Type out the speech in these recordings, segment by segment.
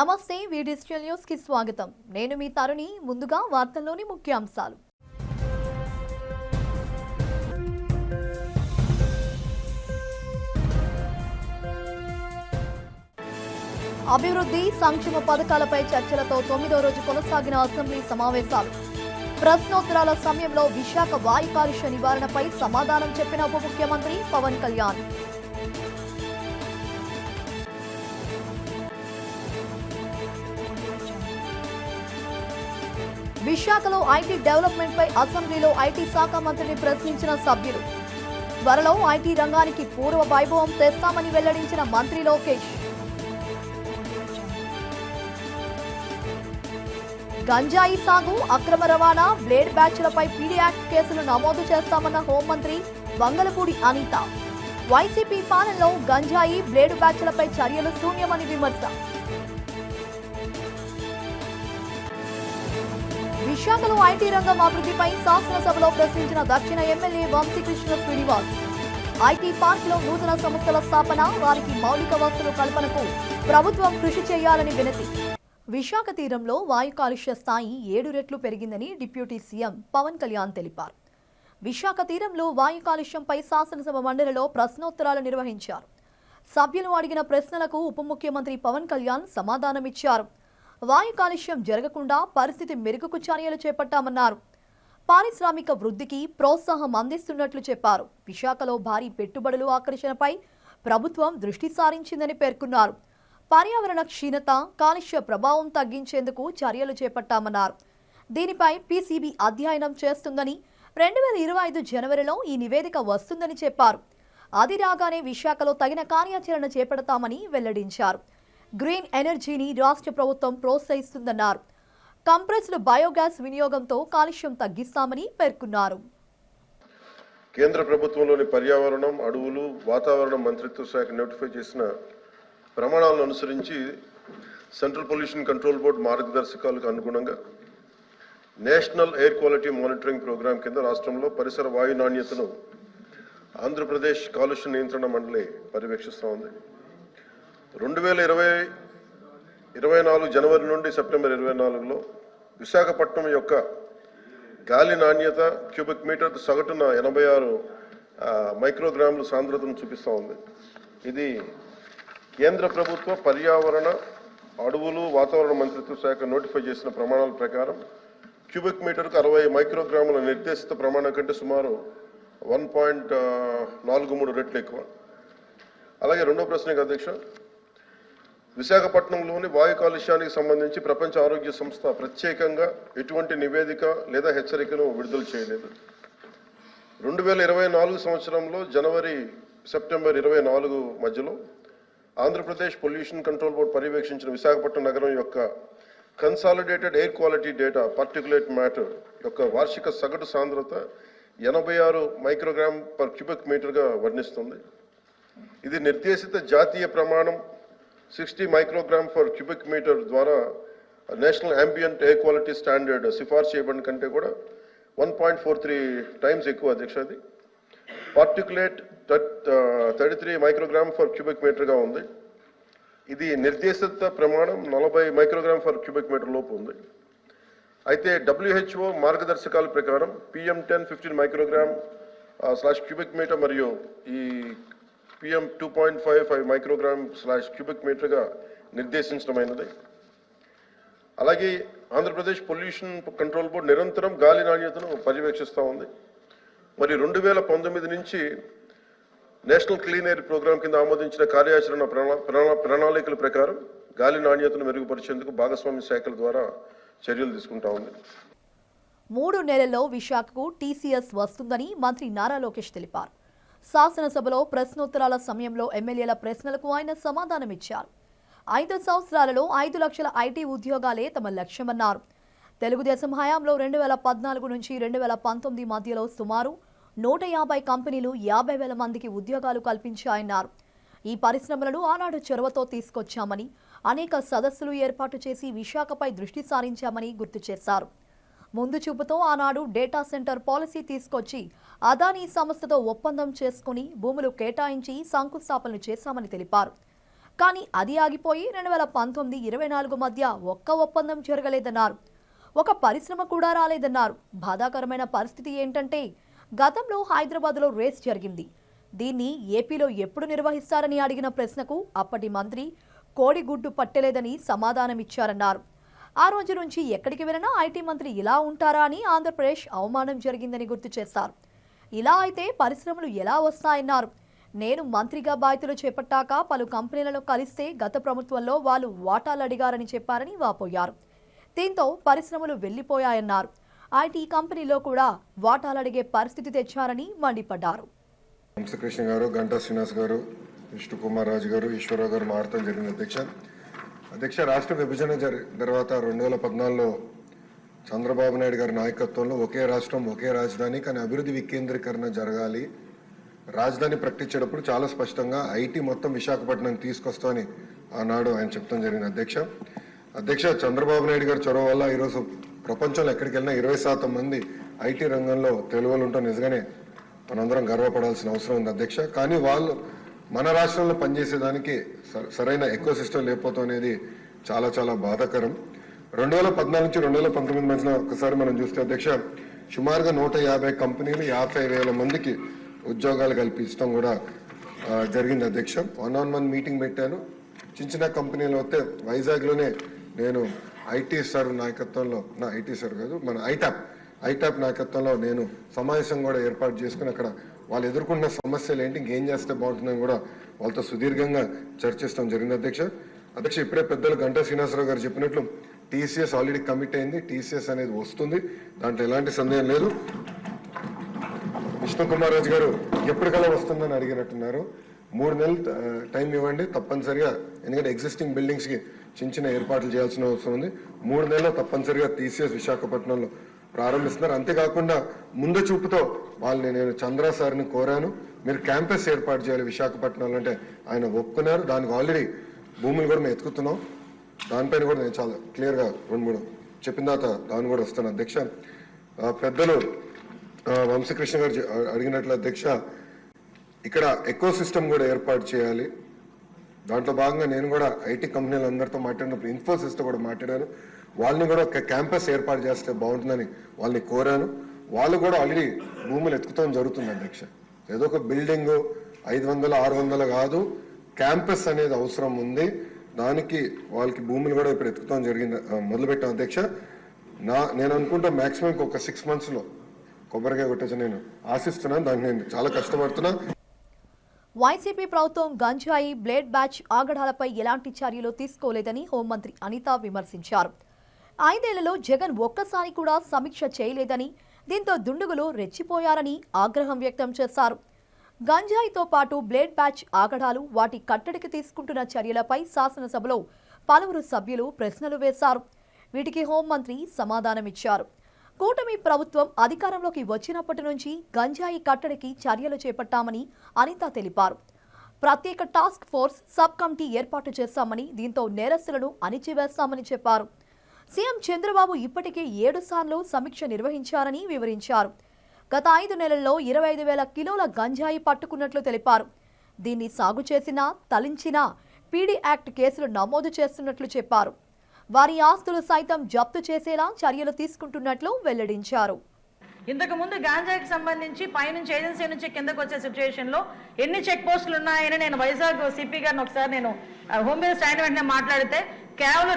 నమస్తే digital news కి స్వాగతం. నేను మీ తరుణి. ముందుగా వార్తల్లోని ముఖ్యాంశాలు. అభివృద్ధి సంక్షేమ పథకాలపై చర్చలతో 9వ రోజు కొనసాగిన అసెంబ్లీ సమావేశాలు. ప్రశ్నోత్తరాల సమయంలో విశాఖ వాయు కాలుష్య నివారణపై సమాధానం చెప్పిన ఉప ముఖ్యమంత్రి పవన్ కళ్యాణ్. విశాఖలో ఐటీ డెవలప్మెంట్ పై అసెంబ్లీలో ఐటీ శాఖ మంత్రిని ప్రశ్నించిన సభ్యులు. త్వరలో ఐటీ రంగానికి పూర్వ వైభవం తెస్తామని వెల్లడించిన మంత్రి లోకేష్. గంజాయి సాగు, అక్రమ రవాణా, బ్లేడ్ బ్యాచ్లపై పీడీ యాక్ట్ కేసులు నమోదు చేస్తామన్న హోంమంత్రి వంగలపూడి అనిత. వైసీపీ పాలనలో గంజాయి, బ్లేడ్ బ్యాచ్లపై చర్యలు శూన్యమని విమర్శ. విశాఖలో ఐటీ రంగం అభివృద్ధిపై శాసనసభలో ప్రశ్నించిన దక్షిణ ఎమ్మెల్యే వంశీకృష్ణ శ్రీనివాస్. ఐటీ పార్కులో నూతన సంస్థల స్థాపన, వారికి మౌలిక వసతుల కల్పనకు ప్రభుత్వం కృషి చేయాలని వినతి. విశాఖ తీరంలో వాయు కాలుష్య స్థాయి 7 రెట్లు పెరిగిందని డిప్యూటీ సీఎం పవన్ కళ్యాణ్ తెలిపారు. విశాఖ తీరంలో వాయు కాలుష్యంపై శాసనసభ మండలిలో ప్రశ్నోత్తరాలు నిర్వహించారు. సభ్యులు అడిగిన ప్రశ్నలకు ఉప ముఖ్యమంత్రి పవన్ కళ్యాణ్ సమాధానమిచ్చారు. వాయు కాలుష్యం జరగకుండా పరిస్థితి మెరుగుకు చర్యలు చేపట్టామన్నారు. పారిశ్రామిక వృద్ధికి ప్రోత్సాహం అందిస్తున్నట్లు చెప్పారు. విశాఖలో భారీ పెట్టుబడులు ఆకర్షణపై ప్రభుత్వం దృష్టి సారించిందని పేర్కొన్నారు. పర్యావరణ క్షీణత, కాలుష్య ప్రభావం తగ్గించేందుకు చర్యలు చేపట్టామన్నారు. దీనిపై పీసీబీ అధ్యయనం చేస్తుందని, 2025 జనవరిలో ఈ నివేదిక వస్తుందని చెప్పారు. అది రాగానే విశాఖలో తగిన కార్యాచరణ చేపడతామని వెల్లడించారు. గ్రీన్ ఎనర్జీని రాష్ట్ర ప్రభుత్వం ప్రోత్సహిస్తుందన్నారు. కంప్రెస్డ్ బయోగ్యాస్ వినియోగంతో కాలుష్యం తగ్గిస్తామని పేర్కొన్నారు. కేంద్ర ప్రభుత్వంలోని పర్యావరణం, అడవులు, వాతావరణ మంత్రిత్వ శాఖ నోటిఫై చేసిన ప్రమాణాలను అనుసరించి సెంట్రల్ పొల్యూషన్ కంట్రోల్ బోర్డు మార్గదర్శకాలకు అనుగుణంగా national air quality monitoring program కింద రాష్ట్రంలో పరిసర వాయు నాణ్యతను ఆంధ్రప్రదేశ్ కాలుష్య నియంత్రణ మండలి పర్యవేక్షిస్తూ ఉంది. 2024 జనవరి నుండి సెప్టెంబర్ 24లో విశాఖపట్నం యొక్క గాలి నాణ్యత క్యూబిక్ మీటర్ సగటున 86 మైక్రోగ్రాముల సాంద్రతను చూపిస్తూ ఉంది. ఇది కేంద్ర ప్రభుత్వ పర్యావరణ, అడవులు, వాతావరణ మంత్రిత్వ శాఖ నోటిఫై చేసిన ప్రమాణాల ప్రకారం క్యూబిక్ మీటర్కు 60 మైక్రోగ్రాముల నిర్దేశిత ప్రమాణం కంటే సుమారు 1.43 రెట్లు ఎక్కువ. అలాగే రెండో ప్రశ్నకు అధ్యక్ష, విశాఖపట్నంలోని వాయు కాలుష్యానికి సంబంధించి ప్రపంచ ఆరోగ్య సంస్థ ప్రత్యేకంగా ఎటువంటి నివేదిక లేదా హెచ్చరికను విడుదల చేయలేదు. 2024 సంవత్సరంలో జనవరి సెప్టెంబర్ 24 మధ్యలో ఆంధ్రప్రదేశ్ పొల్యూషన్ కంట్రోల్ బోర్డు పర్యవేక్షించిన విశాఖపట్నం నగరం యొక్క consolidated air quality data particulate matter యొక్క వార్షిక సగటు సాంద్రత 86 మైక్రోగ్రామ్ పర్ క్యూబిక్ మీటర్గా వర్ణిస్తుంది. ఇది నిర్దేశిత జాతీయ ప్రమాణం 60 మైక్రోగ్రామ్ ఫర్ క్యూబిక్ మీటర్ ద్వారా national ambient air quality standard సిఫార్సు చేయబడిన కంటే కూడా 1.43 టైమ్స్ ఎక్కువ అధ్యక్ష. అది పార్టిక్యులేట్ 33 మైక్రోగ్రామ్ ఫర్ క్యూబిక్ మీటర్గా ఉంది. ఇది నిర్దేశిత ప్రమాణం 40 మైక్రోగ్రామ్ ఫర్ క్యూబిక్ మీటర్ లోపు ఉంది. అయితే WHO మార్గదర్శకాల ప్రకారం PM10 15 మైక్రోగ్రామ్ / క్యూబిక్ మీటర్ మరియు ఈ PM 2.55 మైక్రోగ్రామ్ / క్యూబిక్ మీటర్గా నిర్దేశించడమైనది. అలాగే ఆంధ్రప్రదేశ్ పొల్యూషన్ కంట్రోల్ బోర్డు నిరంతరం గాలి నాణ్యతను పర్యవేక్షిస్తూ ఉంది. మరి 2019 నుంచి నేషనల్ క్లీన్ ఎయిర్ ప్రోగ్రాం కింద ఆమోదించిన కార్యాచరణ ప్రణాళికల ప్రకారం గాలి నాణ్యతను మెరుగుపరిచేందుకు భాగస్వామ్య శాఖల ద్వారా చర్యలు తీసుకుంటా ఉంది. 3 నెలల్లో విశాఖకు TCS వస్తుందని మంత్రి నారా లోకేష్ తెలిపారు. శాసనసభలో ప్రశ్నోత్తరాల సమయంలో ఎమ్మెల్యేల ప్రశ్నలకు ఆయన సమాధానమిచ్చారు. 5 సంవత్సరాలలో 5 లక్షల ఐటీ ఉద్యోగాలే తమ లక్ష్యమన్నారు. తెలుగుదేశం హయాంలో 2014 నుంచి 2019 మధ్యలో సుమారు 150 కంపెనీలు 50,000 మందికి ఉద్యోగాలు కల్పించాయన్నారు. ఈ పరిశ్రమలను ఆనాడు చొరవతో తీసుకొచ్చామని, అనేక సదస్సులు ఏర్పాటు చేసి విశాఖపై దృష్టి సారించామని గుర్తు చేశారు. ముందు చూపుతో ఆనాడు డేటా సెంటర్ పాలసీ తీసుకొచ్చి అదానీ సంస్థతో ఒప్పందం చేసుకుని భూములు కేటాయించి శంకుస్థాపనలు చేశామని తెలిపారు. కానీ అది ఆగిపోయి 2019-24 మధ్య ఒక్క ఒప్పందం జరగలేదన్నారు. ఒక పరిశ్రమ కూడా రాలేదన్నారు. బాధాకరమైన పరిస్థితి ఏంటంటే గతంలో హైదరాబాద్లో రేస్ జరిగింది. దీన్ని ఏపీలో ఎప్పుడు నిర్వహిస్తారని అడిగిన ప్రశ్నకు అప్పటి మంత్రి కోడిగుడ్డు పట్టలేదని సమాధానమిచ్చారన్నారు. ఆ రోజు నుంచి ఎక్కడికి వెళ్ళినా ఐటీ మంత్రి ఇలా ఉంటారా అని ఆంధ్రప్రదేశ్ అవమానం జరిగిందని గుర్తు చేశారు. ఇలా అయితే పరిశ్రమలు ఎలా వస్తాయన్నారు. నేను మంత్రిగా బాధ్యతలు చేపట్టాక పలు కంపెనీలను కలిస్తే గత ప్రభుత్వంలో వాళ్ళు వాటాలు అడిగారని చెప్పారని వాపోయారు. దీంతో పరిశ్రమలు వెళ్లిపోయాయన్నారు. ఐటీ కంపెనీలో కూడా వాటాలు అడిగే పరిస్థితి తెచ్చారని మండిపడ్డారు. వంశకృష్ణ గారు, గంటా శ్రీనివాస్ గారు, విష్ణు కుమార్ రాజు గారు, ఈశ్వరరావు గారు మాట్లాడటం జరిగింది. అధ్యక్ష రాష్ట్ర విభజన తర్వాత 2014లో చంద్రబాబు నాయుడు గారి నాయకత్వంలో ఒకే రాష్ట్రం ఒకే రాజధాని, కానీ అభివృద్ధి వికేంద్రీకరణ జరగాలి. రాజధాని ప్రకటించేటప్పుడు చాలా స్పష్టంగా ఐటీ మొత్తం విశాఖపట్నం తీసుకొస్తామని ఆనాడు ఆయన చెప్తాం జరిగింది. అధ్యక్ష చంద్రబాబు నాయుడు గారి చొరవ వల్ల ఈరోజు ప్రపంచంలో ఎక్కడికి వెళ్ళినా 20% మంది ఐటీ రంగంలో తెలుగులు ఉంటాం. నిజంగానే మనందరం గర్వపడాల్సిన అవసరం ఉంది అధ్యక్ష. కానీ వాళ్ళు మన రాష్ట్రంలో పనిచేసేదానికి సరైన ఎకో సిస్టమ్ లేకపోవడం అనేది చాలా చాలా బాధాకరం. 2014 నుంచి 2019 మధ్యన ఒకసారి మనం చూస్తే అధ్యక్ష సుమారుగా 150 కంపెనీలు 50,000 మందికి ఉద్యోగాలు కల్పించడం కూడా జరిగింది అధ్యక్ష. 1-on-1 మీటింగ్ పెట్టాను. చిన్న కంపెనీలు వస్తే వైజాగ్లోనే నేను ఐటీ సార్ నాయకత్వంలో, ఐటీ సార్ కాదు మన ఐటాప్ నాయకత్వంలో నేను సమావేశం కూడా ఏర్పాటు చేసుకుని అక్కడ వాళ్ళు ఎదుర్కొన్న సమస్యలు ఏంటి, ఇంకేం చేస్తే బాగుంటుందని కూడా వాళ్ళతో సుదీర్ఘంగా చర్చిస్తాం జరిగింది అధ్యక్ష. ఇప్పుడే పెద్దలు గంటా శ్రీనివాసరావు గారు చెప్పినట్లు టీసీఎస్ ఆల్రెడీ కమిట్ అయింది. టీసీఎస్ అనేది వస్తుంది, దాంట్లో ఎలాంటి సందేహం లేదు. విష్ణు కుమార్ రాజు గారు ఎప్పటికల్లా వస్తుందని అడిగినట్టున్నారు. 3 నెలలు టైం ఇవ్వండి తప్పనిసరిగా, ఎందుకంటే ఎగ్జిస్టింగ్ బిల్డింగ్స్ కి చిన్న ఏర్పాట్లు చేయాల్సిన అవసరం ఉంది. 3 నెలల్లో తప్పనిసరిగా టీసీఎస్ విశాఖపట్నంలో ప్రారంభిస్తున్నారు. అంతేకాకుండా ముందు చూపుతో వాళ్ళని నేను చంద్ర సార్ని కోరాను, మీరు క్యాంపస్ ఏర్పాటు చేయాలి విశాఖపట్నంలో అంటే ఆయన ఒప్పుకున్నారు. దానికి ఆల్రెడీ భూములు కూడా మేము ఎత్తుకుతున్నాం. దానిపైన కూడా నేను చాలా క్లియర్గా 2-3 చెప్పిన తర్వాత దాన్ని కూడా వస్తాను అధ్యక్ష. పెద్దలు వంశకృష్ణ గారు అడిగినట్లు అధ్యక్ష ఇక్కడ ఎకో సిస్టమ్ కూడా ఏర్పాటు చేయాలి. దాంట్లో భాగంగా నేను కూడా ఐటీ కంపెనీలందరితో మాట్లాడినప్పుడు ఇన్ఫోసిస్తో కూడా మాట్లాడాను. వాళ్ళని కూడా ఒక క్యాంపస్ ఏర్పాటు చేస్తే బాగుంటుందని వాళ్ళని కోరాను. వాళ్ళు కూడా ఆల్రెడీ భూములు ఎత్తుకుతాం జరుగుతుంది అధ్యక్ష. ఏదో ఒక బిల్డింగ్ 500-600 కాదు, క్యాంపస్ అనేది అవసరం ఉంది. దానికి వాళ్ళకి భూములు కూడా ఇప్పుడు ఎత్తుకుతాం జరిగింది, మొదలుపెట్టాం అధ్యక్ష. నేను అనుకుంటా మాక్సిమం ఒక 6 monthsలో కొబ్బరికాయ కొట్టచ్చు నేను ఆశిస్తున్నాను. దానికి నేను చాలా కష్టపడుతున్నా. వైసీపీ ప్రభుత్వం గంజాయి, బ్లేడ్ బ్యాచ్ ఆగడాలపై ఎలాంటి చర్యలు తీసుకోలేదని హోంమంత్రి అనిత విమర్శించారు. 5 ఏళ్లలో జగన్ ఒక్కసారి కూడా సమీక్ష చేయలేదని, దీంతో దుండగులు రెచ్చిపోయారని ఆగ్రహం వ్యక్తం చేశారు. గంజాయితో పాటు బ్లేడ్ బ్యాచ్ ఆగడాలు, వాటి కట్టడికి తీసుకుంటున్న చర్యలపై శాసనసభలో పలువురు సభ్యులు ప్రశ్నలు వేశారు. వీటికి హోంమంత్రి సమాధానమిచ్చారు. కూటమి ప్రభుత్వం అధికారంలోకి వచ్చినప్పటి నుంచి గంజాయి కట్టడికి చర్యలు చేపట్టామని అనిత తెలిపారు. ప్రత్యేక టాస్క్ ఫోర్స్ సబ్ కమిటీ ఏర్పాటు చేశామని, దీంతో నేరస్తులను అణిచివేస్తామని చెప్పారు. సీఎం చంద్రబాబు ఇప్పటికే 7 సార్లు సమీక్ష నిర్వహించారని వివరించారు. గత 5 నెలల్లో 25,000 కిలోల గంజాయి పట్టుకున్నట్లు తెలిపారు. దీన్ని సాగు చేసినా, తలించినా పీడీ యాక్ట్ కేసులు నమోదు చేస్తున్నట్లు చెప్పారు. వారి ఆస్తులు సైతం జప్తు చేసేలా చర్యలు తీసుకుంటున్నట్లు వెల్లడించారు. ఇంతకు ముందు గాంజాకి సంబంధించి పైనుంచి ఏజెన్సీ నుంచి కిందకు వచ్చే సిచ్యువేషన్ లో ఎన్ని చెక్ పోస్టులు ఉన్నాయని నేను వైజాగ్ సిపి గారిని ఒకసారి నేను హోమ్ మినిస్టర్ అయిన వెంటనే మాట్లాడితే కేవలం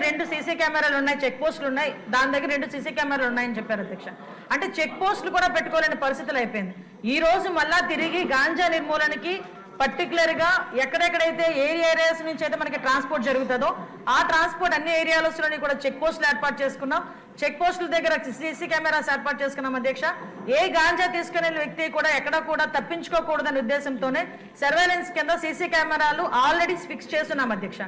2 సీసీ కెమెరాలు ఉన్నాయి, చెక్ పోస్టులు ఉన్నాయి, దాని దగ్గర 2 సీసీ కెమెరాలు ఉన్నాయని చెప్పారు అధ్యక్ష. అంటే చెక్ పోస్టులు కూడా పెట్టుకోలేని పరిస్థితులు అయిపోయింది. ఈ రోజు మళ్ళా తిరిగి గాంజా నిర్మూలనకి పర్టికులర్ గా ఎక్కడెక్కడైతే ఏరియాస్ నుంచి అయితే మనకి ట్రాన్స్పోర్ట్ జరుగుతుందో ఆ ట్రాన్స్పోర్ట్ అన్ని ఏరియాలలోని కూడా చెక్ పోస్టులు ఏర్పాటు చేసుకున్నాం. చెక్ పోస్టుల దగ్గర సీసీ కెమెరాస్ ఏర్పాటు చేసుకున్నాం అధ్యక్ష. ఏ గాంజా తీసుకునే వ్యక్తి కూడా ఎక్కడ కూడా తప్పించుకోకూడదనే ఉద్దేశంతోనే సర్వేలెన్స్ కింద సీసీ కెమెరాలు ఆల్రెడీ ఫిక్స్ చేస్తున్నాం అధ్యక్ష.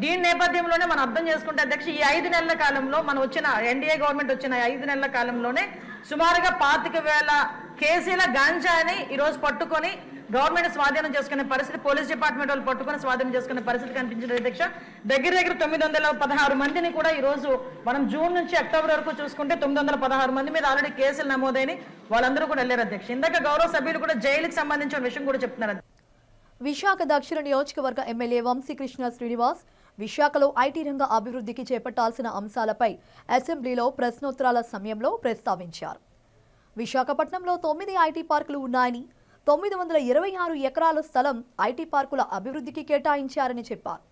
దీని నేపథ్యంలోనే మనం అర్థం చేసుకుంటే అధ్యక్ష ఈ 5 నెలల కాలంలో మనం వచ్చిన ఎన్డీఏ గవర్నమెంట్ వచ్చిన 5 నెలల కాలంలోనే సుమారుగా 25,000 కేజీల గాంజాని ఈరోజు పట్టుకొని గవర్నమెంట్ స్వాధీనం చేసుకునే పరిస్థితి, పోలీస్ డిపార్ట్మెంట్ వాళ్ళు పట్టుకొని స్వాధీనం చేసుకునే పరిస్థితి కనిపించింది అధ్యక్ష. దగ్గర 916 మందిని కూడా ఈ రోజు మనం జూన్ నుంచి అక్టోబర్ వరకు చూసుకుంటే 916 మంది మీద ఆల్రెడీ కేసులు నమోదైన వాళ్ళందరూ కూడా వెళ్ళారు అధ్యక్ష. ఇందాక గౌరవ సభ్యులు కూడా జైలుకి సంబంధించిన విషయం కూడా చెప్తున్నారు. విశాఖ దక్షిణ నియోజకవర్గ ఎమ్మెల్యే వంశీకృష్ణ శ్రీనివాస్ విశాఖలో ఐటీ రంగ అభివృద్ధికి చేపట్టాల్సిన అంశాలపై అసెంబ్లీలో ప్రశ్నోత్తరాల సమయంలో ప్రస్తావించారు. విశాఖపట్నంలో 9 ఐటీ పార్కులు ఉన్నాయని 926 ఎకరాల స్థలం ఐటీ పార్కుల అభివృద్ధికి కేటాయించారని చెప్పారు.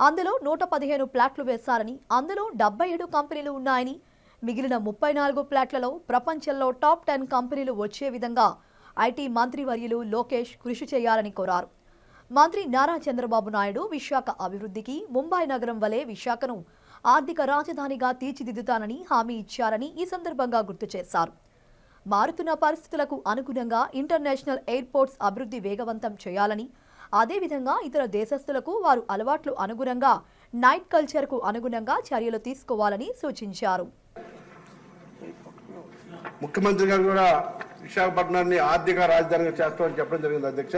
అందులో 115 ప్లాట్లు వేశారని, అందులో 77 కంపెనీలు ఉన్నాయని, మిగిలిన 34 ప్లాట్లలో ప్రపంచంలో టాప్ 10 కంపెనీలు వచ్చే విధంగా ఐటీ మంత్రివర్యులు లోకేష్ కృషి చేయాలని కోరారు. మంత్రి నారా చంద్రబాబు నాయుడు విశాఖ అభివృద్ధికి ముంబై నగరం వలె విశాఖను ఆర్థిక రాజధానిగా తీర్చిదిద్దుతానని హామీ ఇచ్చారని ఈ సందర్భంగా గుర్తు చేశారు. మారుతున్న పరిస్థితులకు అనుగుణంగా ఇంటర్నేషనల్ ఎయిర్పోర్ట్స్ అభివృద్ధి వేగవంతం చేయాలని, అదేవిధంగా ఇతర దేశస్తులకు వారు అలవాట్లు అనుగుణంగా నైట్ కల్చర్కు అనుగుణంగా చర్యలు తీసుకోవాలని సూచించారు. ముఖ్యమంత్రి గారు కూడా విశాఖపట్నాన్ని ఆర్థిక రాజధానిగా చేస్తామని చెప్పడం జరిగింది. అధ్యక్ష,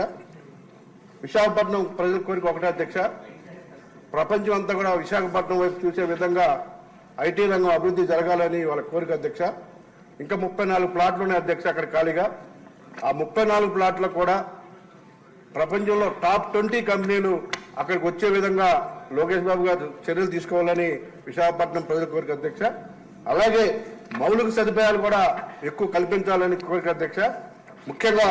విశాఖపట్నం ప్రజల కోరిక ఒకటే అధ్యక్ష, ప్రపంచం అంతా కూడా విశాఖపట్నం వైపు చూసే విధంగా ఐటీ రంగం అభివృద్ధి జరగాలని వాళ్ళ కోరిక అధ్యక్ష. ఇంకా 34 ప్లాట్లు ఉన్నాయి అధ్యక్ష అక్కడ ఖాళీగా. ఆ 34 ప్లాట్లు కూడా ప్రపంచంలో టాప్ 20 కంపెనీలు అక్కడికి వచ్చే విధంగా లోకేష్ బాబు గారు చర్యలు తీసుకోవాలని విశాఖపట్నం ప్రజల కోరిక అధ్యక్ష. అలాగే మౌలిక సదుపాయాలు కూడా ఎక్కువ కల్పించాలని కోరిక అధ్యక్ష. ముఖ్యంగా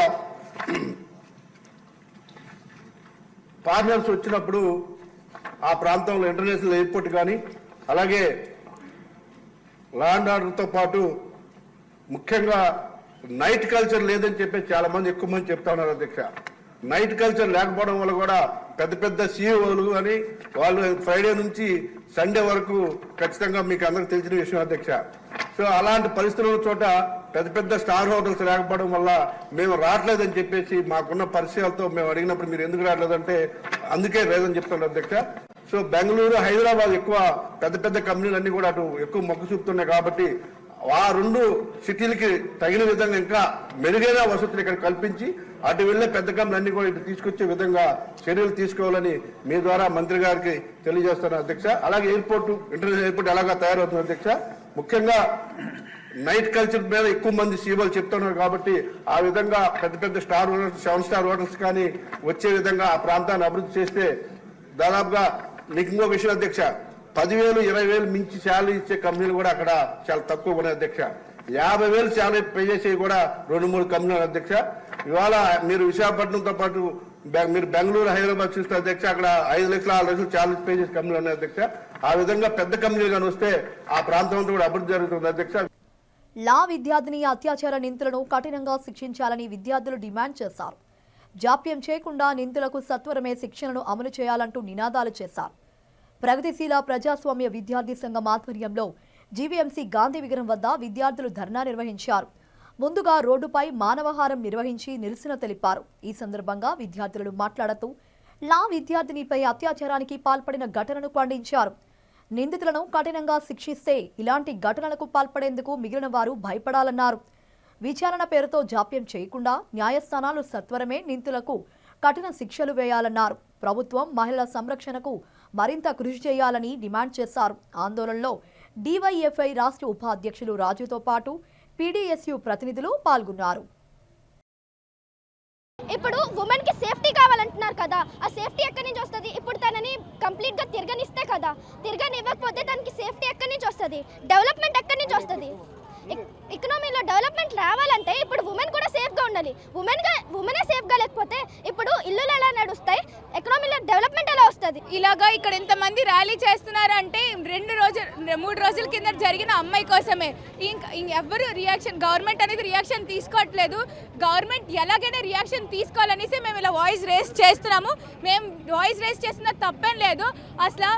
పార్ట్నర్స్ వచ్చినప్పుడు ఆ ప్రాంతంలో ఇంటర్నేషనల్ ఎయిర్పోర్ట్ కానీ, అలాగే లా అండ్ ఆర్డర్తో పాటు ముఖ్యంగా నైట్ కల్చర్ లేదని చెప్పి చాలా మంది ఎక్కువ మంది చెప్తా ఉన్నారు అధ్యక్ష. నైట్ కల్చర్ లేకపోవడం వల్ల కూడా పెద్ద పెద్ద సీఈఓలు అని వాళ్ళు ఫ్రైడే నుంచి సండే వరకు ఖచ్చితంగా మీకు అందరికి తెలిసిన విషయం అధ్యక్ష. సో అలాంటి పరిస్థితుల చోట పెద్ద పెద్ద స్టార్ హోటల్స్ లేకపోవడం వల్ల మేము రావట్లేదని చెప్పేసి మాకున్న పరిచయాలతో మేము అడిగినప్పుడు మీరు ఎందుకు రావట్లేదంటే అందుకే లేదని చెప్తాను అధ్యక్ష. సో బెంగళూరు, హైదరాబాద్ ఎక్కువ పెద్ద పెద్ద కంపెనీలు అన్ని కూడా అటు ఎక్కువ మొగ్గు చూపుతున్నాయి కాబట్టి ఆ 2 సిటీలకి తగిన విధంగా ఇంకా మెరుగైన వసతులు ఇక్కడ కల్పించి అటు వెళ్లే పెద్ద కంపెనీలు అన్ని కూడా ఇటు తీసుకొచ్చే విధంగా చర్యలు తీసుకోవాలని మీ ద్వారా మంత్రి గారికి తెలియజేస్తాను అధ్యక్ష. అలాగే ఎయిర్పోర్టు, ఇంటర్నేషనల్ ఎయిర్పోర్ట్ ఎలాగా తయారవుతుంది అధ్యక్ష. ముఖ్యంగా నైట్ కల్చర్ మీద ఎక్కువ మంది సీఓలు చెప్తున్నారు కాబట్టి ఆ విధంగా పెద్ద పెద్ద స్టార్ హోటల్స్, 7 స్టార్ హోటల్స్ కానీ వచ్చే విధంగా ఆ ప్రాంతాన్ని అభివృద్ధి చేస్తే దాదాపుగా మీకు ఇంకో విషయం అధ్యక్ష, 10,000, 20,000 మించి శాలరీ ఇచ్చే కంపెనీలు కూడా అక్కడ చాలా తక్కువ ఉన్నాయి అధ్యక్ష. 50,000 శాలరీ పే చేసేవి కూడా 2-3 కంపెనీలు అధ్యక్ష. ఇవాళ మీరు విశాఖపట్నంతో పాటు మీరు బెంగళూరు, హైదరాబాద్ చూస్తే అధ్యక్ష అక్కడ 5 లక్షలు 6 లక్షలు శాలరీ పే చేసే కంపెనీలు ఉన్నాయి అధ్యక్ష. ఆ విధంగా పెద్ద కంపెనీలు కానీ వస్తే ఆ ప్రాంతం అంతా కూడా అభివృద్ధి జరుగుతుంది అధ్యక్ష. లా విద్యార్థిని అత్యాచార నిందితులను కఠినంగా శిక్షించాలని విద్యార్థులు డిమాండ్ చేశారు. జాప్యం చేయకుండా నిందితులకు సత్వరమే శిక్షణను అమలు చేయాలంటూ నినాదాలు చేశారు. ప్రగతిశీల ప్రజాస్వామ్య విద్యార్థి సంఘం ఆధ్వర్యంలో జీవీఎంసీ గాంధీ విగ్రహం వద్ద విద్యార్థులు ధర్నా నిర్వహించారు. ముందుగా రోడ్డుపై మానవహారం నిర్వహించి నిరసన తెలిపారు. ఈ సందర్భంగా విద్యార్థులు మాట్లాడుతూ లా విద్యార్థినిపై అత్యాచారానికి పాల్పడిన ఘటనను ఖండించారు. నిందితులను కఠినంగా శిక్షిస్తే ఇలాంటి ఘటనలకు పాల్పడేందుకు మిగిలిన వారు భయపడాలన్నారు. విచారణ పేరుతో జాప్యం చేయకుండా న్యాయస్థానాలు సత్వరమే నిందితులకు కఠిన శిక్షలు వేయాలన్నారు. ప్రభుత్వం మహిళల సంరక్షణకు మరింత కృషి చేయాలని డిమాండ్ చేశారు. ఆందోళనలో డివైఎఫ్ఐ రాష్ట్ర ఉపాధ్యక్షులు రాజుతో పాటు పీడీఎస్యు ప్రతినిధులు పాల్గొన్నారు. ఇప్పుడు ఉమెన్ కి సేఫ్టీ కావాలంటున్నారు కదా, ఆ సేఫ్టీ ఎక్కడి నుంచి వస్తుంది? ఇప్పుడు తనని కంప్లీట్ గా తిరగనిస్తే కదా, తిరగనివ్వకపోతే తనకి సేఫ్టీ ఎక్కడి నుంచి వస్తుంది? డెవలప్మెంట్ ఎక్కడి నుంచి వస్తుంది? ఎకనామీలో డెవలప్మెంట్ రావాలంటే ఇప్పుడు ఉమెన్ కూడా సేఫ్గా ఉండాలి. ఉమెనే సేఫ్గా లేకపోతే ఇప్పుడు ఇల్లులు ఎలా నడుస్తాయి, ఎకనామీలో డెవలప్మెంట్ ఎలా వస్తుంది? ఇలాగా ఇక్కడ ఇంతమంది ర్యాలీ చేస్తున్నారు అంటే 3 రోజుల కింద జరిగిన అమ్మాయి కోసమే. ఎవరు రియాక్షన్, గవర్నమెంట్ అనేది రియాక్షన్ తీసుకోవట్లేదు. గవర్నమెంట్ ఎలాగైనా రియాక్షన్ తీసుకోవాలనేసి మేము ఇలా వాయిస్ రేస్ చేస్తున్నాము. మేము వాయిస్ రేస్ చేస్తున్న తప్పేం లేదు. అసలు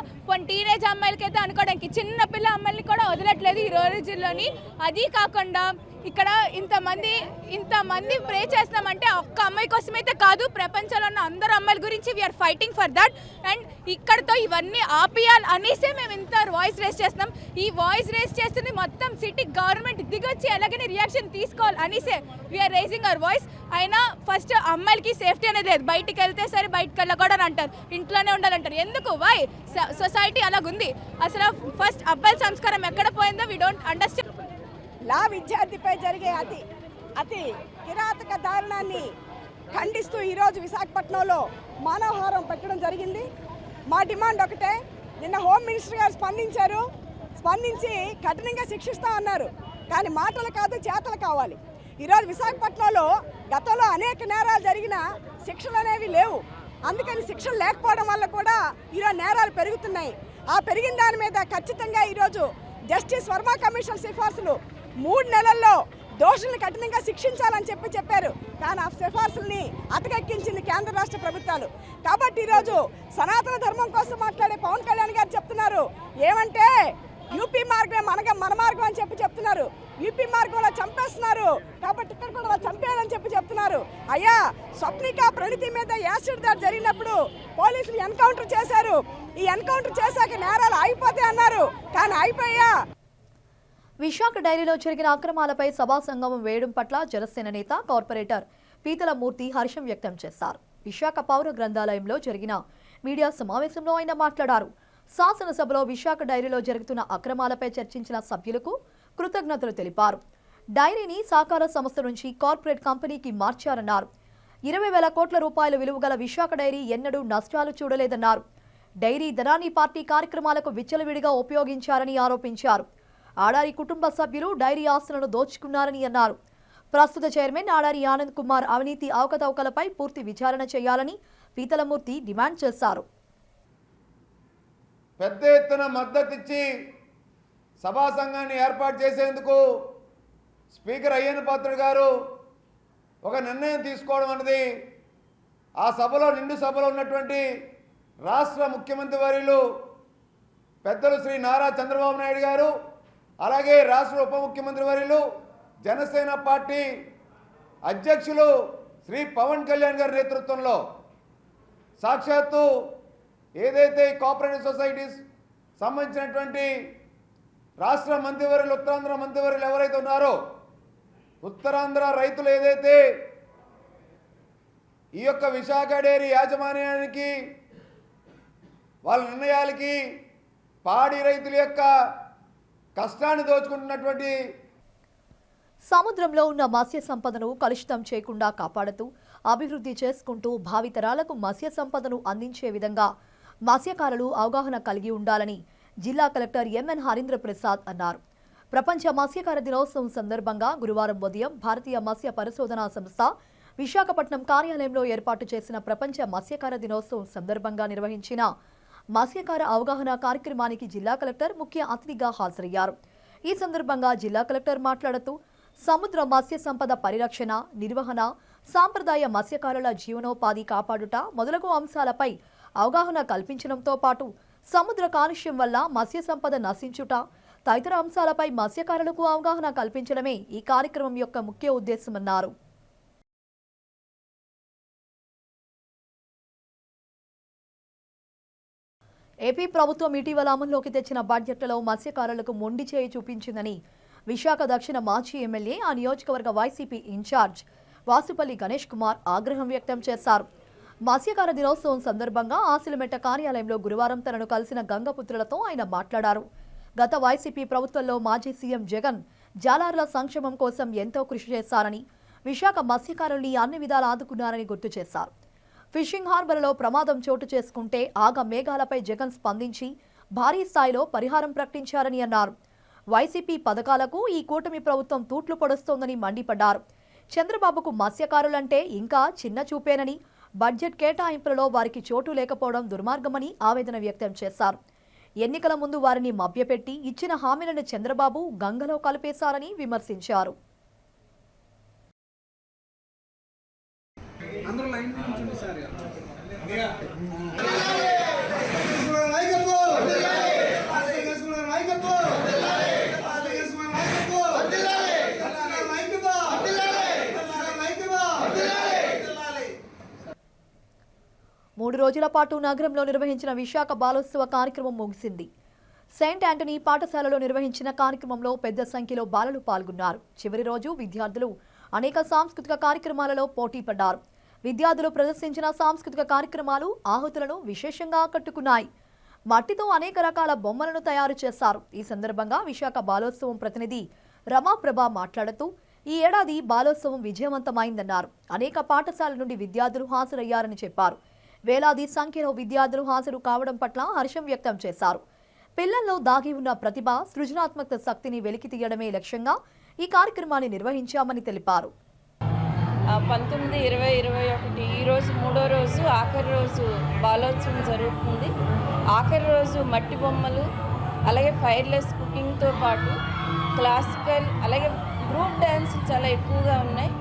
టీనేజ్ అమ్మాయిలకైతే అనుకోవడానికి చిన్నపిల్ల అమ్మాయిని కూడా వదలట్లేదు ఈ రోజుల్లోని. అది కాకుండా ఇక్కడ ఇంతమంది ప్రే చేస్తున్నామంటే ఒక్క అమ్మాయి కోసమైతే కాదు, ప్రపంచంలో ఉన్న అందరు అమ్మాయిల గురించి we are fighting for that. And ఇక్కడతో ఇవన్నీ ఆపియాలి అనేసే మేము ఇంత వాయిస్ రేస్ చేస్తున్నాం. ఈ వాయిస్ రేస్ చేస్తుంది మొత్తం సిటీ గవర్నమెంట్ దిగొచ్చి ఎలాగైనా రియాక్షన్ తీసుకోవాలి అనేసే వీఆర్ రేజింగ్ అవర్ వాయిస్. అయినా ఫస్ట్ అమ్మాయిలకి సేఫ్టీ అనేది లేదు. బయటికి వెళ్తే సరే బయటకు వెళ్ళకూడదు అంటారు, ఇంట్లోనే ఉండాలంటారు. ఎందుకు? వై సొసైటీ అలాగుంది. అసలు ఫస్ట్ అబ్బాయిల సంస్కారం ఎక్కడ పోయిందో వీ డోంట్ అండర్స్టాండ్. లా విద్యార్థిపై జరిగే అతి కిరాతక దారుణాన్ని ఖండిస్తూ ఈరోజు విశాఖపట్నంలో మానవహారం పెట్టడం జరిగింది. మా డిమాండ్ ఒకటే, నిన్న హోమ్ మినిస్టర్ గారు స్పందించి కఠినంగా శిక్షిస్తా అన్నారు. కానీ మాటలు కాదు, చేతలు కావాలి. ఈరోజు విశాఖపట్నంలో గతంలో అనేక నేరాలు జరిగిన శిక్షలు అనేవి లేవు. అందుకని శిక్షలు లేకపోవడం వల్ల కూడా ఈరోజు నేరాలు పెరుగుతున్నాయి. ఆ పెరిగిన దాని మీద ఖచ్చితంగా ఈరోజు జస్టిస్ వర్మ కమిషన్ సిఫార్సులు 3 నెలల్లో దోషులను కఠినంగా శిక్షించాలని చెప్పారు. కానీ ఆ సిఫార్సుల్ని అటకెక్కించింది కేంద్ర రాష్ట్ర ప్రభుత్వాలు. కాబట్టి ఈరోజు సనాతన ధర్మం కోసం మాట్లాడే పవన్ కళ్యాణ్ గారు చెప్తున్నారు ఏమంటే యూపీ మార్గం మన మార్గం అని చెప్తున్నారు. యూపీ మార్గంలో చంపేస్తున్నారు, కాబట్టి ఇక్కడ కూడా వాళ్ళు చంపేయాలని చెప్తున్నారు. అయ్యా, స్వప్నిక ప్రణితి మీద యాసిడ్ దాడి జరిగినప్పుడు పోలీసులు ఎన్కౌంటర్ చేశారు. ఈ ఎన్కౌంటర్ చేశాక నేరాలు ఆగిపోతాయి అన్నారు, కానీ అయిపోయా. విశాఖ డైరీలో జరిగిన అక్రమాలపై సభా సంగమం వేయడం పట్ల జనసేన నేత కార్పొరేటర్ పీతల మూర్తి హర్షం వ్యక్తం చేశారు. విశాఖ పౌర గ్రంథాలయంలో జరిగిన మీడియా సమావేశంలో ఆయన మాట్లాడారు. శాసనసభలో విశాఖ డైరీలో జరుగుతున్న అక్రమాలపై చర్చించిన సభ్యులకు కృతజ్ఞతలు తెలిపారు. డైరీని సహకార సంస్థ నుంచి కార్పొరేట్ కంపెనీకి మార్చారన్నారు. 20,000 కోట్ల రూపాయల విలువ గల విశాఖ డైరీ ఎన్నడూ నష్టాలు చూడలేదన్నారు. డైరీ ధనాన్ని పార్టీ కార్యక్రమాలకు విచ్చలవిడిగా ఉపయోగించారని ఆరోపించారు. ఆడారి కుటుంబ సభ్యులు డైరీ ఆస్తులను దోచుకున్నారని అన్నారు. ప్రస్తుత చైర్మన్ ఆడారి ఆనంద్ కుమార్ అవినీతి అవకతవకలపై పూర్తి విచారణ చేయాలని పీతలమూర్తి డిమాండ్ చేశారు. పెద్ద ఎత్తున మద్దతిచ్చి సభా సంఘాన్ని ఏర్పాటు చేసేందుకు స్పీకర్ అయ్యన్న పాత్రుడు గారు ఒక నిర్ణయం తీసుకోవడం అన్నది ఆ సభలో నిండు సభలో ఉన్నటువంటి రాష్ట్ర ముఖ్యమంత్రి వర్యులు పెద్దలు శ్రీ నారా చంద్రబాబు నాయుడు గారు, అలాగే రాష్ట్ర ఉప ముఖ్యమంత్రి వర్యులు జనసేన పార్టీ అధ్యక్షులు శ్రీ పవన్ కళ్యాణ్ గారి నేతృత్వంలో సాక్షాత్తు ఏదైతే కోఆపరేటివ్ సొసైటీస్ సంబంధించినటువంటి రాష్ట్ర మంత్రివర్యులు ఉత్తరాంధ్ర మంత్రివర్యులు ఎవరైతే ఉన్నారో ఉత్తరాంధ్ర రైతులు ఏదైతే ఈ యొక్క విశాఖ డైరీ యాజమాన్యానికి వాళ్ళ నిర్ణయాలకి పాడి రైతుల యొక్క కష్టాన్ని దోచుకుంటున్నటువంటి సముద్రంలో ఉన్న మత్స్య సంపదను కలుషితం చేయకుండా కాపాడుతూ అభివృద్ధి చేసుకుంటూ భావితరాలకు మత్స్య సంపదను అందించే విధంగా మత్స్యకారులు అవగాహన కలిగి ఉండాలని జిల్లా కలెక్టర్ ఎంఎన్ హరీంద్ర ప్రసాద్ అన్నారు. ప్రపంచ మత్స్యకార దినోత్సవం సందర్భంగా గురువారం ఉదయం భారతీయ మత్స్య పరిశోధనా సంస్థ విశాఖపట్నం కార్యాలయంలో ఏర్పాటు చేసిన ప్రపంచ మత్స్యకార దినోత్సవం సందర్భంగా నిర్వహించిన మత్స్యకార అవగాహన కార్యక్రమానికి జిల్లా కలెక్టర్ ముఖ్య అతిథిగా హాజరయ్యారు. ఈ సందర్భంగా జిల్లా కలెక్టర్ మాట్లాడుతూ సముద్ర మత్స్య సంపద పరిరక్షణ, నిర్వహణ, సాంప్రదాయ మత్స్యకారుల జీవనోపాధి కాపాడుట మొదలగు అంశాలపై అవగాహన కల్పించడంతో పాటు సముద్ర కాలుష్యం వల్ల మత్స్య సంపద నశించుట తదితర అంశాలపై మత్స్యకారులకు అవగాహన కల్పించడమే ఈ కార్యక్రమం యొక్క ముఖ్య ఉద్దేశమన్నారు. ఏపీ ప్రభుత్వం ఇటీవల అమల్లోకి తెచ్చిన బడ్జెట్లలో మత్స్యకారులకు మొండి చేయి చూపించిందని విశాఖ దక్షిణ మాజీ ఎమ్మెల్యే, ఆ నియోజకవర్గ వైసీపీ ఇన్ఛార్జ్ వాసుపల్లి గణేష్ కుమార్ ఆగ్రహం వ్యక్తం చేశారు. మత్స్యకార దినోత్సవం సందర్భంగా ఆసిలమెట్ట కార్యాలయంలో గురువారం తనను కలిసిన గంగపుత్రులతో ఆయన మాట్లాడారు. గత వైసీపీ ప్రభుత్వంలో మాజీ సీఎం జగన్ జాలార్ల సంక్షేమం కోసం ఎంతో కృషి చేశారని, విశాఖ మత్స్యకారుల్ని అన్ని విధాలా ఆదుకున్నారని గుర్తు చేశారు. ఫిషింగ్ హార్బర్లో ప్రమాదం చోటు చేసుకుంటే ఆగ మేఘాలపై జగన్ స్పందించి భారీ స్థాయిలో పరిహారం ప్రకటించారని అన్నారు. వైసీపీ పథకాలకు ఈ కూటమి ప్రభుత్వం తూట్లు పొడుస్తోందని మండిపడ్డారు. చంద్రబాబుకు మత్స్యకారులంటే ఇంకా చిన్న చూపేనని, బడ్జెట్ కేటాయింపులలో వారికి చోటు లేకపోవడం దుర్మార్గమని ఆవేదన వ్యక్తం చేశారు. ఎన్నికల ముందు వారిని మభ్యపెట్టి ఇచ్చిన హామీలను చంద్రబాబు గంగలో కలిపేశారని విమర్శించారు. మూడు రోజుల పాటు నగరంలో నిర్వహించిన విశాఖ బాలోత్సవ కార్యక్రమం ముగిసింది. సెయింట్ యాంటనీ పాఠశాలలో నిర్వహించిన కార్యక్రమంలో పెద్ద సంఖ్యలో బాలలు పాల్గొన్నారు. చివరి రోజు విద్యార్థులు అనేక సాంస్కృతిక కార్యక్రమాలలో పోటీ పడ్డారు. విద్యార్థులు ప్రదర్శించిన సాంస్కృతిక కార్యక్రమాలు ఆహుతులను విశేషంగా ఆకట్టుకున్నాయి. మట్టితో అనేక రకాల బొమ్మలను తయారు చేశారు. ఈ సందర్భంగా విశాఖ బాలోత్సవం ప్రతినిధి రమాప్రభ మాట్లాడుతూ ఈ ఏడాది బాలోత్సవం విజయవంతమైందన్నారు. అనేక పాఠశాలల నుండి విద్యార్థులు హాజరయ్యారని చెప్పారు. వేలాది సంఖ్యలో విద్యార్థులు హాజరు కావడం పట్ల హర్షం వ్యక్తం చేశారు. పిల్లల్లో దాగి ఉన్న ప్రతిభ, సృజనాత్మక శక్తిని వెలికి తీయడమే లక్ష్యంగా ఈ కార్యక్రమాన్ని నిర్వహించామని తెలిపారు. 19, 20, 21 ఈరోజు 3వ రోజు, ఆఖరి రోజు బాలోత్సవం జరుగుతుంది. ఆఖరి రోజు మట్టి బొమ్మలు, అలాగే ఫైర్లెస్ కుకింగ్తో పాటు క్లాసికల్, అలాగే గ్రూప్ డ్యాన్స్ చాలా ఎక్కువగా ఉన్నాయి.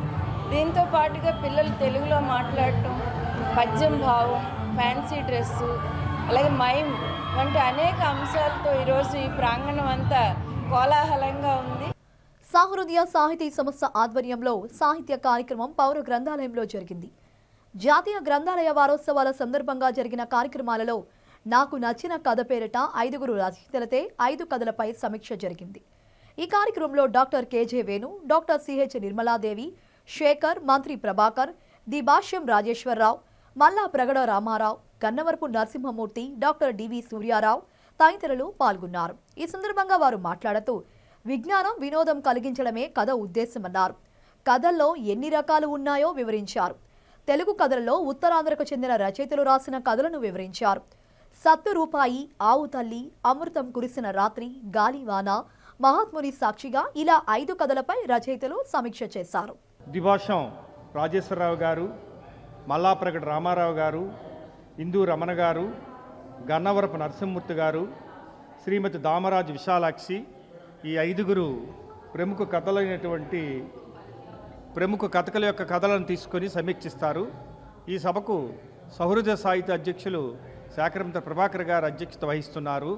దీంతో పాటుగా పిల్లలు తెలుగులో మాట్లాడటం, పద్యం భావం, ఫ్యాన్సీ డ్రెస్సు, అలాగే మైమ్ వంటి అనేక అంశాలతో ఈరోజు ఈ ప్రాంగణం అంతా కోలాహలంగా ఉంది. సహృదయ సాహితీ సంస్థ ఆధ్వర్యంలో సాహిత్య కార్యక్రమం పౌర గ్రంథాలయంలో జరిగింది. జాతీయ గ్రంథాలయ వారోత్సవాల సందర్భంగా జరిగిన కార్యక్రమాలలో నాకు నచ్చిన కథ పేరిట 5 రచయితలతో 5 కథలపై సమీక్ష జరిగింది. ఈ కార్యక్రమంలో doctor K J Venu, doctor C H Nirmaladevi, Shekhar, Mantri Prabhakar, D Bhashyam Rajeswararao, Malla Pragada Ramarao, Gannavarapu Narasimhamurthy, doctor D V Suryarao తదితరులు పాల్గొన్నారు. ఈ సందర్భంగా వారు మాట్లాడుతూ విజ్ఞానం, వినోదం కలిగించడమే కథ ఉద్దేశమన్నారు. కథల్లో ఎన్ని రకాలు ఉన్నాయో వివరించారు. తెలుగు కథలలో ఉత్తరాంధ్రకు చెందిన రచయితలు రాసిన కథలను వివరించారు. సత్తు రూపాయి, ఆవు తల్లి, అమృతం కురిసిన రాత్రి, గాలివాన, మహాత్ముని సాక్షిగా ఇలా 5 కథలపై రచయితలు సమీక్ష చేశారు. దిభాషం రాజేశ్వరరావు గారు, మల్లాప్రగడ రామారావు గారు, ఇందూ రమణ గారు, గన్నవరపు నరసింహమూర్తి గారు, శ్రీమతి దామరాజు విశాలాక్షి ఈ 5 ప్రముఖ కథకుల యొక్క కథలను తీసుకొని సమీక్షిస్తారు. ఈ సభకు సహృదయ సాహిత్య అధ్యక్షులు శాకరంత ప్రభాకర్ గారు అధ్యక్షత వహిస్తున్నారు.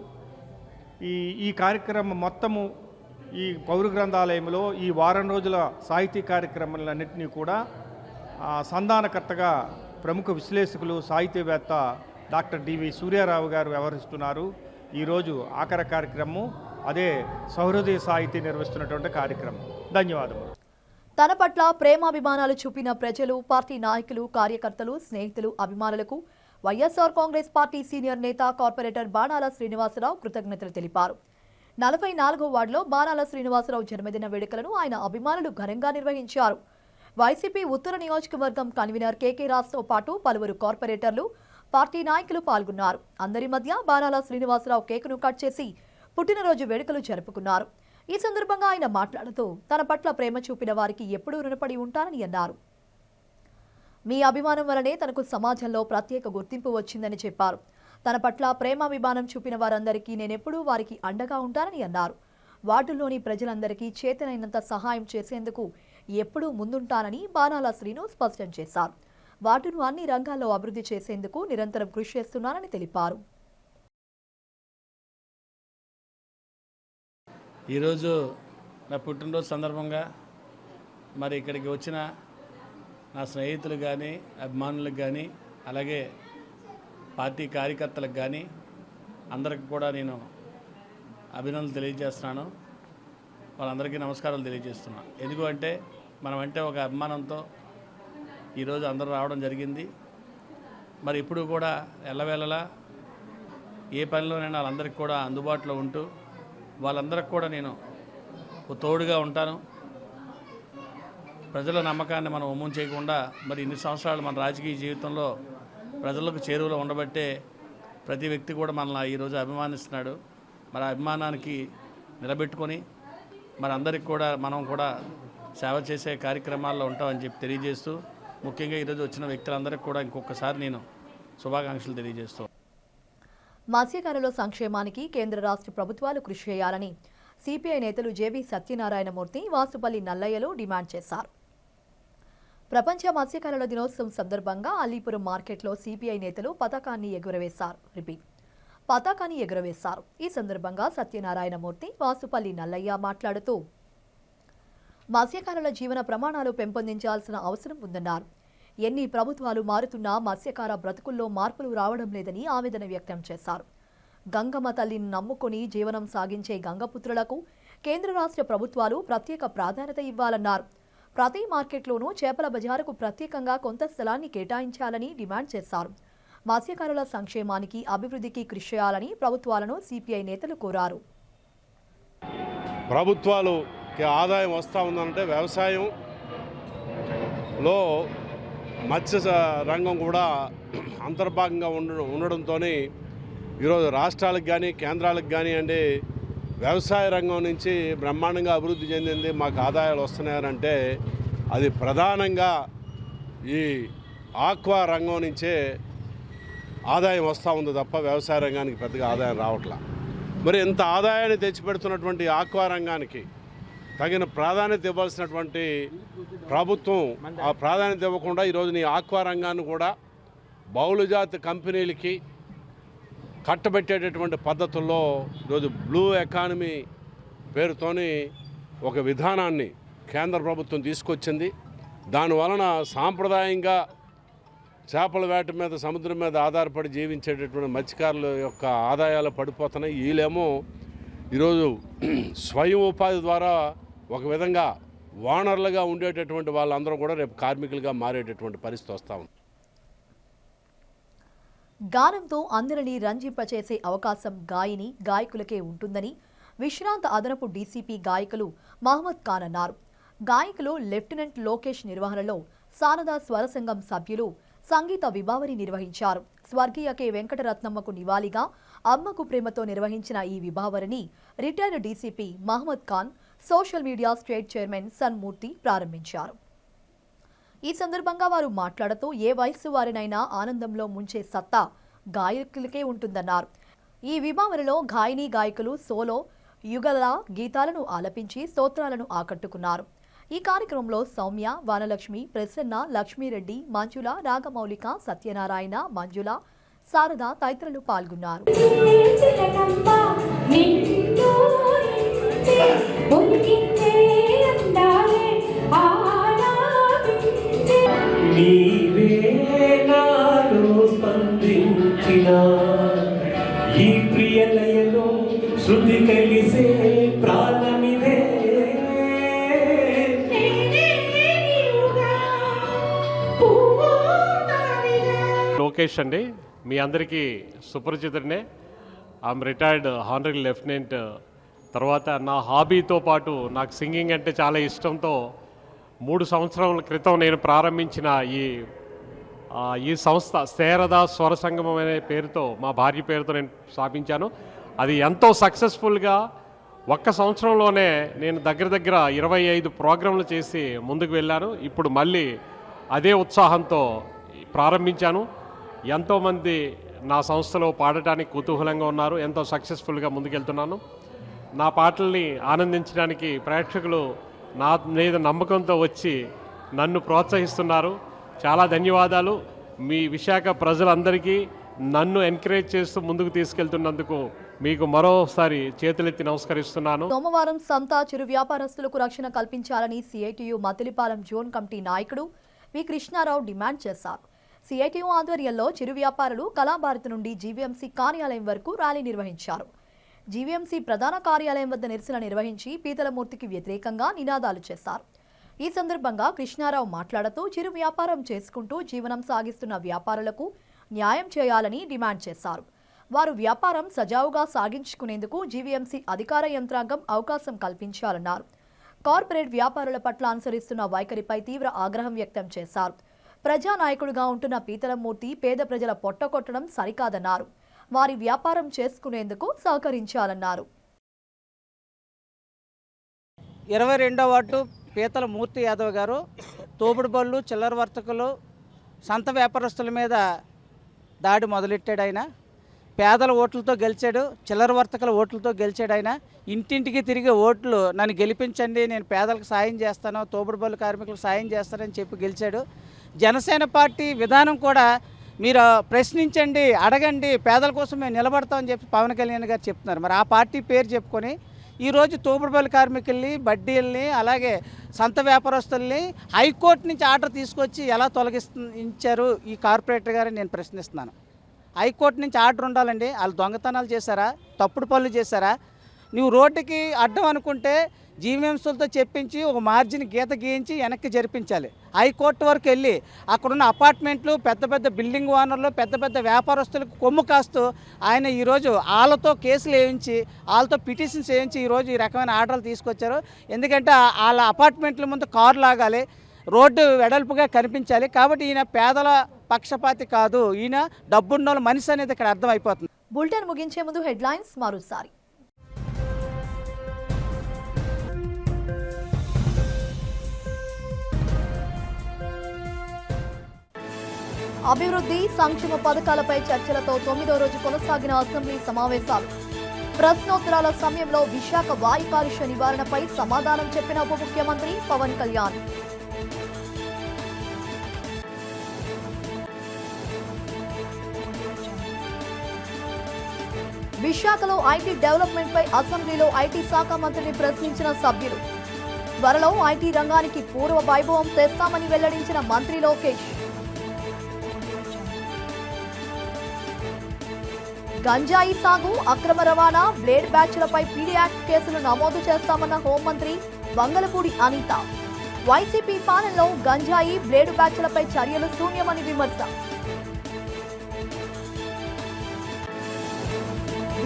ఈ కార్యక్రమం మొత్తము ఈ పౌర గ్రంథాలయంలో ఈ వారం రోజుల సాహితీ కార్యక్రమాలన్నింటినీ కూడా సంధానకర్తగా ప్రముఖ విశ్లేషకులు, సాహిత్యవేత్త డాక్టర్ డివి సూర్యారావు గారు వ్యవహరిస్తున్నారు. ఈరోజు ఆఖరి కార్యక్రమం అదే సహృదయ సాహితీ నిర్వహిస్తున్నటువంటి కార్యక్రమం. ధన్యవాదములు. తన పట్ల ప్రేమాభిమానాలు చూపిన ప్రజలు, పార్టీ నాయకులు, కార్యకర్తలు, స్నేహితులు, అభిమానులకు వైఎస్ఆర్ కాంగ్రెస్ పార్టీ సీనియర్ నేత కార్పొరేటర్ బాణాల శ్రీనివాసరావు కృతజ్ఞతలు తెలిపారు. 44వ వార్డులో బాణాల శ్రీనివాసరావు జన్మదిన వేడుకలను ఆయన అభిమానులు ఘనంగా నిర్వహించారు. వైసీపీ ఉత్తర నియోజకవర్గం కన్వీనర్ కేకే రాజ్తో పాటు పలువురు కార్పొరేటర్లు, పార్టీ నాయకులు పాల్గొన్నారు. అందరి మధ్య బాణాల శ్రీనివాసరావు కేకును కట్ చేసి పుట్టినరోజు వేడుకలు జరుపుకున్నారు. ఈ సందర్భంగా ఆయన మాట్లాడుతూ తన పట్ల ప్రేమ చూపిన వారికి ఎప్పుడూ రుణపడి ఉంటానని అన్నారు. మీ అభిమానం వలనే తనకు సమాజంలో ప్రత్యేక గుర్తింపు వచ్చిందని చెప్పారు. తన పట్ల ప్రేమాభిమానం చూపిన వారందరికీ నేనెప్పుడూ వారికి అండగా ఉంటానని అన్నారు. వార్డుల్లోని ప్రజలందరికీ చేతనైనంత సహాయం చేసేందుకు ఎప్పుడూ ముందుంటానని బాణాల శ్రీను స్పష్టం చేశారు. వార్డును అన్ని రంగాల్లో అభివృద్ధి చేసేందుకు నిరంతరం కృషి చేస్తున్నానని తెలిపారు. ఈరోజు నా పుట్టినరోజు సందర్భంగా మరి ఇక్కడికి వచ్చిన నా స్నేహితులు కానీ, అభిమానులకు కానీ, అలాగే పార్టీ కార్యకర్తలకు కానీ అందరికి కూడా నేను అభినందనలు తెలియజేస్తున్నాను. వాళ్ళందరికీ నమస్కారాలు తెలియజేస్తున్నాను. ఎందుకు అంటే మనం అంటే ఒక అభిమానంతో ఈరోజు అందరూ రావడం జరిగింది. మరి ఇప్పుడు కూడా ఎల్లవేళలా ఏ పనిలోనైనా వాళ్ళందరికీ కూడా అందుబాటులో ఉంటూ వాళ్ళందరికీ కూడా నేను తోడుగా ఉంటాను. ప్రజల నమ్మకాన్ని మనం ఒమ్ము చేయకుండా మరి ఇన్ని సంవత్సరాలు మన రాజకీయ జీవితంలో ప్రజలకు చేరువలో ఉండబట్టే ప్రతి వ్యక్తి కూడా మనల్ని ఈరోజు అభిమానిస్తున్నాడు. మరి అభిమానానికి నిలబెట్టుకొని మరి అందరికి కూడా మనం కూడా సేవ చేసే కార్యక్రమాల్లో ఉంటామని చెప్పి తెలియజేస్తూ, ముఖ్యంగా ఈరోజు వచ్చిన వ్యక్తులందరికీ కూడా ఇంకొకసారి నేను శుభాకాంక్షలు తెలియజేస్తాను. మత్స్యకారుల సంక్షేమానికి కేంద్ర రాష్ట్ర ప్రభుత్వాలు కృషి చేయాలని సిపిఐ నేతలు జేవి సత్యనారాయణమూర్తి, వాసుపల్లి నల్లయ్యలు డిమాండ్ చేశారు. ప్రపంచ మత్స్యకారుల దినోత్సవం సందర్భంగా అల్లీపురం మార్కెట్లో సిపిఐ నేతలు పతాకాన్ని ఎగురవేశారు. ఈ సందర్భంగా సత్యనారాయణమూర్తి, వాసుపల్లి నల్లయ్య మాట్లాడుతూ మత్స్యకారుల జీవన ప్రమాణాలు పెంపొందించాల్సిన అవసరం ఉందన్నారు. ఎన్ని ప్రభుత్వాలు మారుతున్నా మత్స్యకార బ్రతుకుల్లో మార్పులు రావడం లేదని ఆవేదన వ్యక్తం చేశారు. గంగమ్మ తల్లిని నమ్ముకుని జీవనం సాగించే గంగపుత్రులకు కేంద్ర రాష్ట్ర ప్రభుత్వాలు ప్రత్యేక ప్రాధాన్యత ఇవ్వాలన్నారు. ప్రతి మార్కెట్లోనూ చేపల బజారుకు ప్రత్యేకంగా కొంత స్థలాన్ని కేటాయించాలని డిమాండ్ చేశారు. మత్స్యకారుల సంక్షేమానికి, అభివృద్ధికి కృషి చేయాలని ప్రభుత్వాలను సిపిఐ నేతలు కోరారు. ప్రభుత్వాలు ఆదాయం వస్తూ ఉందంటే వ్యవసాయంలో మత్స్య రంగం కూడా అంతర్భాగంగా ఉండడంతో ఈరోజు రాష్ట్రాలకు కానీ కేంద్రాలకు కానీ అంటే వ్యవసాయ రంగం నుంచి బ్రహ్మాండంగా అభివృద్ధి చెందింది, మాకు ఆదాయాలు వస్తున్నాయనంటే అది ప్రధానంగా ఈ ఆక్వా రంగం నుంచే ఆదాయం వస్తూ ఉంది తప్ప వ్యవసాయ రంగానికి పెద్దగా ఆదాయం రావట్లా. మరి ఇంత ఆదాయాన్ని తెచ్చిపెడుతున్నటువంటి ఆక్వా రంగానికి తగిన ప్రాధాన్యత ఇవ్వాల్సినటువంటి ప్రభుత్వం ఆ ప్రాధాన్యత ఇవ్వకుండా ఈరోజు నీ ఆక్వా రంగాన్ని కూడా బహుళజాతి కంపెనీలకి కట్టబెట్టేటటువంటి పద్ధతుల్లో ఈరోజు బ్లూ ఎకానమీ పేరుతోని ఒక విధానాన్ని కేంద్ర ప్రభుత్వం తీసుకొచ్చింది. దానివలన సాంప్రదాయంగా చేపల వేట మీద సముద్రం మీద ఆధారపడి జీవించేటటువంటి మత్స్యకారుల యొక్క ఆదాయాలు పడిపోతున్నాయి. వీళ్ళేమో ఈరోజు స్వయం ఉపాధి ద్వారా ఒక విధంగా ఓనర్లుగా ఉండేటటువంటి వాళ్ళందరూ కూడా రేపు కార్మికులుగా మారేటటువంటి పరిస్థితి వస్తూ ఉంది. గానంతో అందరినీ రంజింపచేసే అవకాశం గాయని గాయకులకే ఉంటుందని విశ్రాంత అదనపు డీసీపీ గాయకులు మహమ్మద్ ఖాన్ అన్నారు. గాయకులు లెఫ్టినెంట్ లోకేష్ నిర్వహణలో శారదా స్వర సంఘం సభ్యులు సంగీత విభావరి నిర్వహించారు. స్వర్గీయ కె వెంకటరత్నమ్మకు నివాళిగా అమ్మకు ప్రేమతో నిర్వహించిన ఈ విభావరిని retired DCP Mohammed Khan, social media state chairman Sanmurthy ప్రారంభించారు. ఈ సందర్భంగా వారు మాట్లాడుతూ ఏ వయస్సు వారినైనా ఆనందంలో ముంచే సత్తా గాయకులకే ఉంటుందన్నారు. ఈ విభావరిలో గాయని గాయకులు సోలో యుగల గీతాలను ఆలపించి స్తోత్రాలను ఆకట్టుకున్నారు. ఈ కార్యక్రమంలో సౌమ్య, వానలక్ష్మి, ప్రసన్న, లక్ష్మీరెడ్డి, మంజుల, రాగమౌళిక, సత్యనారాయణ, మంజుల, శారద తదితరులు పాల్గొన్నారు. ఈ ప్రియలయలో శృతి కలిసే ప్రాణమిదే. లోకేష్ అండి, మీ అందరికీ సుపరిచితుడినే. I'm retired honorary lieutenant. తర్వాత నా హాబీతో పాటు నాకు సింగింగ్ అంటే చాలా ఇష్టంతో 3 సంవత్సరాల క్రితం నేను ప్రారంభించిన ఈ సంస్థ శారదా స్వర సంగమం అనే పేరుతో, మా భార్య పేరుతో నేను స్థాపించాను. అది ఎంతో సక్సెస్ఫుల్గా 1 సంవత్సరంలోనే నేను దగ్గర 25 ప్రోగ్రాంలు చేసి ముందుకు వెళ్ళాను. ఇప్పుడు మళ్ళీ అదే ఉత్సాహంతో ప్రారంభించాను. ఎంతోమంది నా సంస్థలో పాడటానికి కుతూహలంగా ఉన్నారు. ఎంతో సక్సెస్ఫుల్గా ముందుకెళ్తున్నాను. నా పాటల్ని ఆనందించడానికి ప్రేక్షకులు నా మీద నమ్మకంతో వచ్చి నన్ను ప్రోత్సహిస్తున్నారు. చాలా ధన్యవాదాలు. మీ విశాఖ ప్రజలందరికీ నన్ను ఎంకరేజ్ చేస్తూ ముందుకు తీసుకెళ్తున్నందుకు మీకు మరోసారి చేతులెత్తి నమస్కరిస్తున్నాను. సోమవారం సంతా చిరు వ్యాపారస్తులకు రక్షణ కల్పించాలని సిఐటియు మతిలిపాలెం జోన్ కమిటీ నాయకుడు వి కృష్ణారావు డిమాండ్ చేశారు. సిఐటియు ఆధ్వర్యంలో చిరు వ్యాపారులు కళాభారతి నుండి జీవీఎంసీ కార్యాలయం వరకు ర్యాలీ నిర్వహించారు. జీవీఎంసీ ప్రధాన కార్యాలయం వద్ద నిరసన నిర్వహించి పీతలమూర్తికి వ్యతిరేకంగా నినాదాలు చేశారు. ఈ సందర్భంగా కృష్ణారావు మాట్లాడుతూ చిరు వ్యాపారం చేసుకుంటూ జీవనం సాగిస్తున్న వ్యాపారులకు న్యాయం చేయాలని డిమాండ్ చేశారు. వారు వ్యాపారం సజావుగా సాగించుకునేందుకు జీవీఎంసీ అధికార యంత్రాంగం అవకాశం కల్పించాలన్నారు. కార్పొరేట్ వ్యాపారుల పట్ల అనుసరిస్తున్న వైఖరిపై తీవ్ర ఆగ్రహం వ్యక్తం చేశారు. ప్రజానాయకుడిగా ఉంటున్న పీతలమూర్తి పేద ప్రజల పొట్టకొట్టడం సరికాదన్నారు. వారి వ్యాపారం చేసుకునేందుకు సహకరించాలన్నారు. 22వ వార్డు పీతల మూర్తి యాదవ్ గారు తోపుడు బళ్ళు, చిల్లర వర్తకులు, సంత వ్యాపారస్తుల మీద దాడి మొదలెట్టాడు. ఆయన పేదల ఓట్లతో గెలిచాడు, చిల్లర వర్తకుల ఓట్లతో గెలిచాడు. ఆయన ఇంటింటికి తిరిగి ఓట్లు నన్ను గెలిపించండి, నేను పేదలకు సాయం చేస్తాను, తోపుడు బళ్ళు కార్మికులకు సాయం చేస్తానని చెప్పి గెలిచాడు. జనసేన పార్టీ విధానం కూడా మీరు ప్రశ్నించండి, అడగండి, పేదల కోసం మేము నిలబడతామని చెప్పి పవన్ కళ్యాణ్ గారు చెప్తున్నారు. మరి ఆ పార్టీ పేరు చెప్పుకొని ఈరోజు తోపుడుబల్లి కార్మికుల్ని, బడ్డీల్ని, అలాగే సంత వ్యాపారస్తుల్ని హైకోర్టు నుంచి ఆర్డర్ తీసుకొచ్చి ఎలా తొలగించారు ఈ కార్పొరేటర్ గారని నేను ప్రశ్నిస్తున్నాను. హైకోర్టు నుంచి ఆర్డర్ ఉండాలండి. వాళ్ళు దొంగతనాలు చేశారా, తప్పుడు పనులు చేశారా? నువ్వు రోడ్డుకి అడ్డం అనుకుంటే జీవీఎంసీలతో చెప్పించి ఒక మార్జిన్ గీత గీయించి వెనక్కి జరిపించాలి. హైకోర్టు వరకు వెళ్ళి అక్కడున్న అపార్ట్మెంట్లు, పెద్ద పెద్ద బిల్డింగ్ ఓనర్లు, పెద్ద పెద్ద వ్యాపారస్తులకు కొమ్ము కాస్తూ ఆయన ఈరోజు వాళ్ళతో కేసులు వేయించి, వాళ్ళతో పిటిషన్స్ వేయించి ఈరోజు ఈ రకమైన ఆర్డర్లు తీసుకొచ్చారు. ఎందుకంటే వాళ్ళ అపార్ట్మెంట్ల ముందు కారు లాగాలి, రోడ్డు వెడల్పుగా కనిపించాలి. కాబట్టి ఈయన పేదల పక్షపాతి కాదు, ఈయన డబ్బున్నోళ్ళ మనిషి అనేది ఇక్కడ అర్థమైపోతుంది. బులెటిన్ ముగించే ముందు హెడ్లైన్స్ మరోసారి. అభివృద్ధి సంక్షేమ పథకాలపై చర్చలతో 9వ రోజు కొనసాగిన అసెంబ్లీ సమావేశాలు. ప్రశ్నోత్తరాల సమయంలో విశాఖ వాయు కాలుష్య నివారణపై సమాధానం చెప్పిన ఉప ముఖ్యమంత్రి పవన్ కళ్యాణ్. విశాఖలో ఐటీ డెవలప్మెంట్ పై అసెంబ్లీలో ఐటీ శాఖ మంత్రిని ప్రశ్నించిన సభ్యులు. త్వరలో ఐటీ రంగానికి పూర్వ వైభవం తెస్తామని వెల్లడించిన మంత్రి లోకేష్. గంజాయి సాగు, అక్రమ రవాణా, బ్లేడ్ బ్యాచ్లపై పీడీ యాక్ట్ కేసులు నమోదు చేస్తామన్న హోంమంత్రి వంగలపూడి అనిత. వైసీపీ పాలనలో గంజాయి, బ్లేడ్ బ్యాచ్లపై చర్యలు శూన్యమని విమర్శ.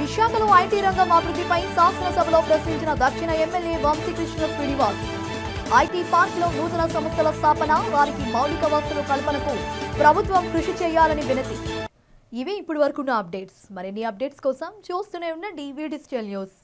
విశాఖలో ఐటీ రంగం అభివృద్ధిపై శాసనసభలో ప్రశ్నించిన దక్షిణ ఎమ్మెల్యే వంశీకృష్ణ శ్రీనివాస్. ఐటీ పార్క్లో నూతన సంస్థల స్థాపన, వారికి మౌలిక వసతుల కల్పనకు ప్రభుత్వం కృషి చేయాలని వినతి. ఇవే ఇప్పటి వరకున్న అప్డేట్స్. మరిన్ని అప్డేట్స్ కోసం చూస్తూనే ఉండండి వి డిజిటల్ న్యూస్.